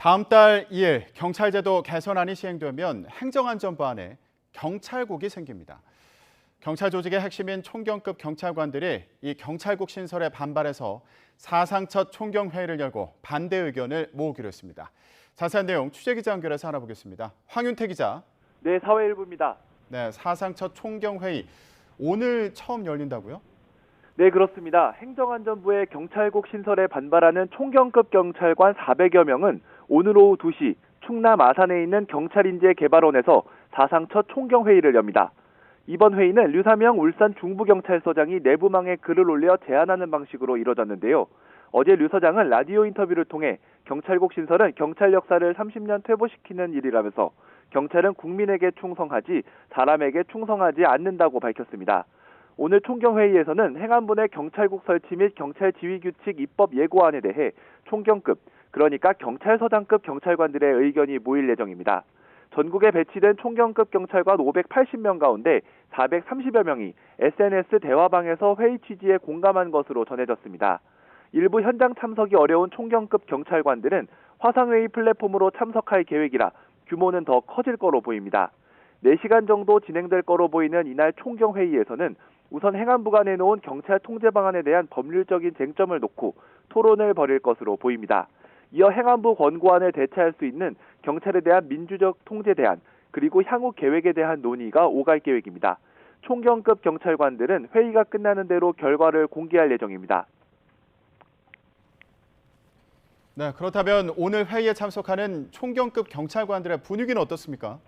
다음 달 2일 경찰제도 개선안이 시행되면 행정안전부 안에 경찰국이 생깁니다. 경찰 조직의 핵심인 총경급 경찰관들이 이 경찰국 신설에 반발해서 사상 첫 총경회의를 열고 반대 의견을 모으기로 했습니다. 자세한 내용 취재기자 연결해서 알아보겠습니다. 황윤태 기자. 네, 사회일부입니다. 네, 사상 첫 총경회의 오늘 처음 열린다고요? 네, 그렇습니다. 행정안전부의 경찰국 신설에 반발하는 총경급 경찰관 400여 명은 오늘 오후 2시 충남 아산에 있는 경찰인재개발원에서 사상 첫 총경회의를 엽니다. 이번 회의는 류사명 울산 중부경찰서장이 내부망에 글을 올려 제안하는 방식으로 이뤄졌는데요. 어제 류 서장은 라디오 인터뷰를 통해 경찰국 신설은 경찰 역사를 30년 퇴보시키는 일이라면서 경찰은 국민에게 충성하지 사람에게 충성하지 않는다고 밝혔습니다. 오늘 총경회의에서는 행안부 내 경찰국 설치 및 경찰지휘규칙 입법 예고안에 대해 총경급, 그러니까 경찰서장급 경찰관들의 의견이 모일 예정입니다. 전국에 배치된 총경급 경찰관 580명 가운데 430여 명이 SNS 대화방에서 회의 취지에 공감한 것으로 전해졌습니다. 일부 현장 참석이 어려운 총경급 경찰관들은 화상회의 플랫폼으로 참석할 계획이라 규모는 더 커질 거로 보입니다. 4시간 정도 진행될 거로 보이는 이날 총경회의에서는 우선 행안부가 내놓은 경찰 통제 방안에 대한 법률적인 쟁점을 놓고 토론을 벌일 것으로 보입니다. 이어 행안부 권고안을 대체할 수 있는 경찰에 대한 민주적 통제 대안, 그리고 향후 계획에 대한 논의가 오갈 계획입니다. 총경급 경찰관들은 회의가 끝나는 대로 결과를 공개할 예정입니다. 네, 그렇다면 오늘 회의에 참석하는 총경급 경찰관들의 분위기는 어떻습니까?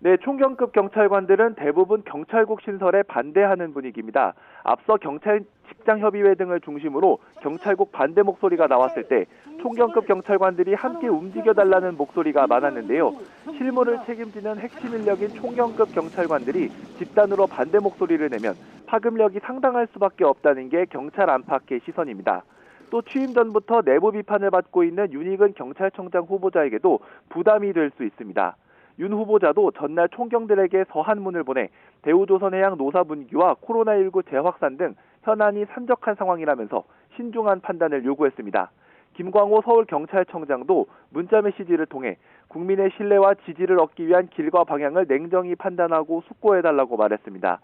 네, 총경급 경찰관들은 대부분 경찰국 신설에 반대하는 분위기입니다. 앞서 경찰직장협의회 등을 중심으로 경찰국 반대 목소리가 나왔을 때 총경급 경찰관들이 함께 움직여달라는 목소리가 많았는데요. 실무를 책임지는 핵심 인력인 총경급 경찰관들이 집단으로 반대 목소리를 내면 파급력이 상당할 수밖에 없다는 게 경찰 안팎의 시선입니다. 또 취임 전부터 내부 비판을 받고 있는 윤익은 경찰청장 후보자에게도 부담이 될 수 있습니다. 윤 후보자도 전날 총경들에게 서한문을 보내 대우조선해양 노사 분기와 코로나19 재확산 등 현안이 산적한 상황이라면서 신중한 판단을 요구했습니다. 김광호 서울경찰청장도 문자 메시지를 통해 국민의 신뢰와 지지를 얻기 위한 길과 방향을 냉정히 판단하고 숙고해달라고 말했습니다.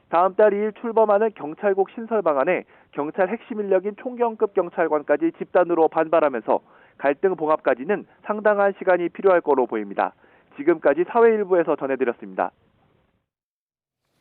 다음 달 2일 출범하는 경찰국 신설 방안에 경찰 핵심 인력인 총경급 경찰관까지 집단으로 반발하면서 갈등 봉합까지는 상당한 시간이 필요할 거로 보입니다. 지금까지 사회일부에서 전해드렸습니다.